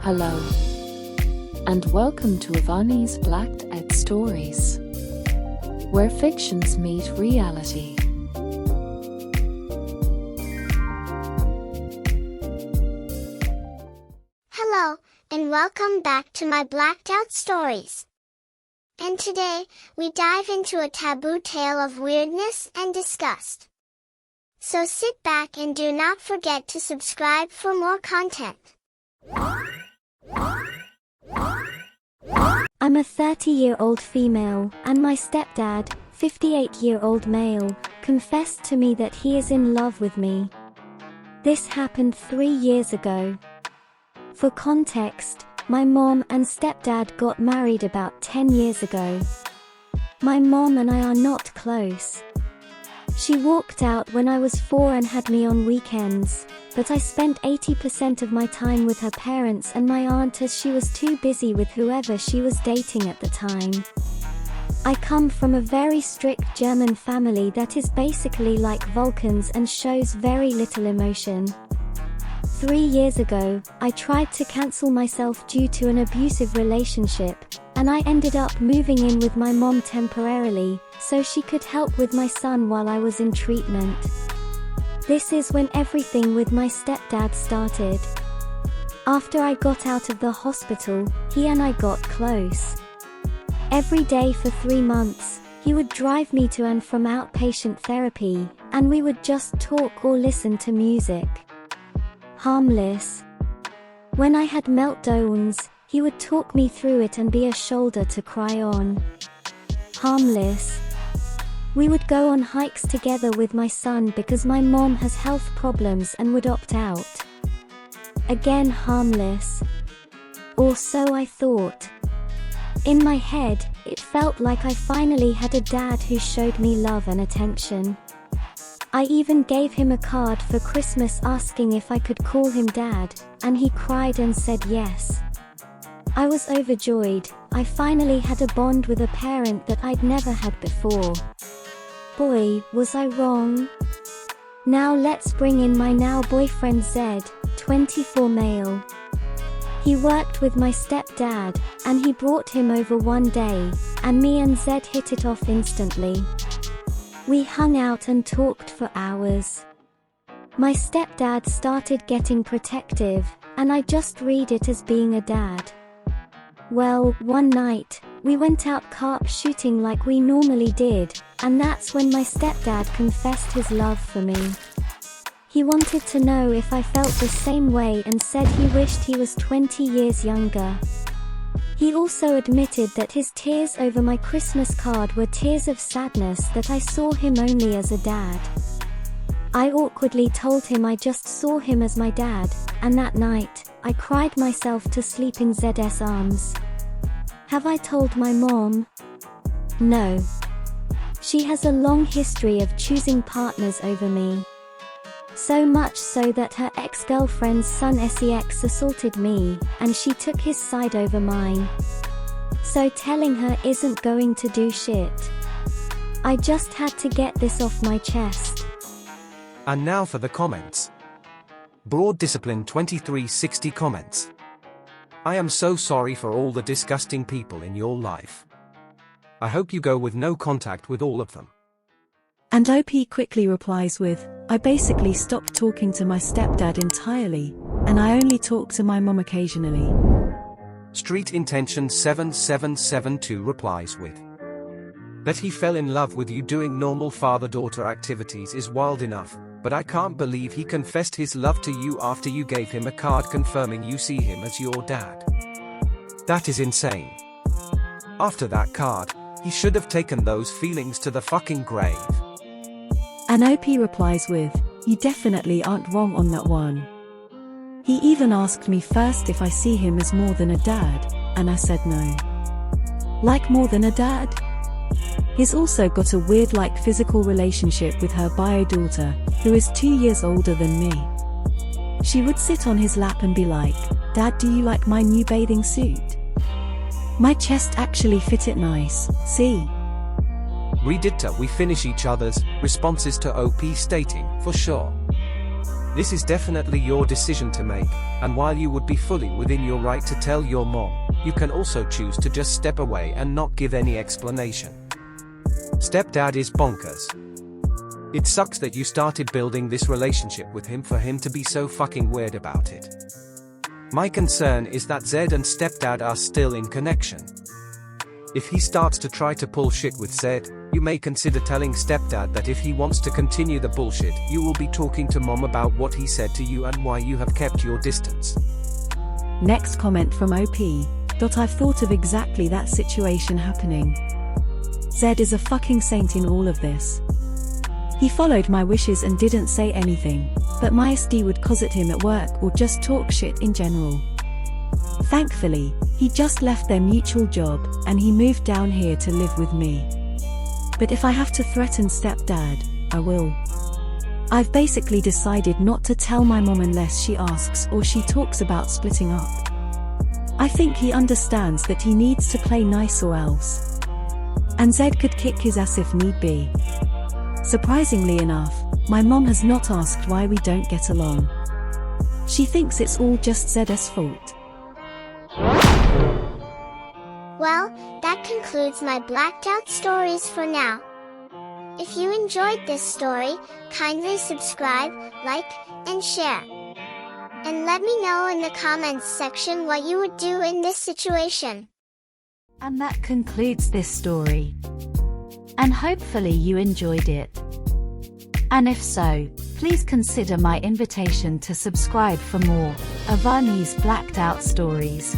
Hello, and welcome to Ivani's Blacked Out Stories, where fictions meet reality. Hello, and welcome back to my Blacked Out Stories. And today, we dive into a taboo tale of weirdness and disgust. So sit back and do not forget to subscribe for more content. I'm a 30-year-old female, and my stepdad, 58-year-old male, confessed to me that he is in love with me. This happened 3 years ago. For context, my mom and stepdad got married about 10 years ago. My mom and I are not close. She walked out when I was 4 and had me on weekends, but I spent 80% of my time with her parents and my aunt as she was too busy with whoever she was dating at the time. I come from a very strict German family that is basically like Vulcans and shows very little emotion. 3 years ago, I tried to cancel myself due to an abusive relationship, and I ended up moving in with my mom temporarily, so she could help with my son while I was in treatment. This is when everything with my stepdad started. After I got out of the hospital, he and I got close. Every day for 3 months, he would drive me to and from outpatient therapy, and we would just talk or listen to music. Harmless. When I had meltdowns, he would talk me through it and be a shoulder to cry on. Harmless. We would go on hikes together with my son because my mom has health problems and would opt out. Again harmless. Or so I thought. In my head, it felt like I finally had a dad who showed me love and attention. I even gave him a card for Christmas asking if I could call him Dad, and he cried and said yes. I was overjoyed. I finally had a bond with a parent that I'd never had before. Boy, was I wrong. Now let's bring in my now boyfriend Zed, 24 male. He worked with my stepdad, and he brought him over one day, and me and Zed hit it off instantly. We hung out and talked for hours. My stepdad started getting protective, and I just read it as being a dad. Well, one night, we went out carp shooting like we normally did, and that's when my stepdad confessed his love for me. He wanted to know if I felt the same way and said he wished he was 20 years younger. He also admitted that his tears over my Christmas card were tears of sadness that I saw him only as a dad. I awkwardly told him I just saw him as my dad, and that night, I cried myself to sleep in ZS arms. Have I told my mom? No. She has a long history of choosing partners over me. So much so that her ex-girlfriend's son Sex assaulted me, and she took his side over mine. So telling her isn't going to do shit. I just had to get this off my chest. And now for the comments. Broad Discipline 2360 comments. I am so sorry for all the disgusting people in your life. I hope you go with no contact with all of them. And OP quickly replies with, I basically stopped talking to my stepdad entirely, and I only talk to my mom occasionally. Street Intention 7772 replies with, that he fell in love with you doing normal father-daughter activities is wild enough, but I can't believe he confessed his love to you after you gave him a card confirming you see him as your dad. That is insane. After that card, he should have taken those feelings to the fucking grave. And OP replies with, you definitely aren't wrong on that one. He even asked me first if I see him as more than a dad, and I said no. Like more than a dad? He's also got a weird like physical relationship with her bio daughter, who is 2 years older than me. She would sit on his lap and be like, Dad, do you like my new bathing suit? My chest actually fit it nice, see? Read it till we finish each other's responses to OP stating, for sure. This is definitely your decision to make, and while you would be fully within your right to tell your mom, you can also choose to just step away and not give any explanation. Stepdad is bonkers. It sucks that you started building this relationship with him for him to be so fucking weird about it. My concern is that Zed and Stepdad are still in connection. If he starts to try to pull shit with Zed, you may consider telling Stepdad that if he wants to continue the bullshit, you will be talking to mom about what he said to you and why you have kept your distance. Next comment from OP. I've thought of exactly that situation happening. Zed is a fucking saint in all of this. He followed my wishes and didn't say anything, but my SD would cause at him at work or just talk shit in general. Thankfully, he just left their mutual job, and he moved down here to live with me. But if I have to threaten Stepdad, I will. I've basically decided not to tell my mom unless she asks or she talks about splitting up. I think he understands that he needs to play nice or else. And Zed could kick his ass if need be. Surprisingly enough, my mom has not asked why we don't get along. She thinks it's all just Zed's fault. Well, that concludes my blacked out stories for now. If you enjoyed this story, kindly subscribe, like, and share. And let me know in the comments section what you would do in this situation. And that concludes this story. And hopefully you enjoyed it. And if so, please consider my invitation to subscribe for more Avani's blacked out stories.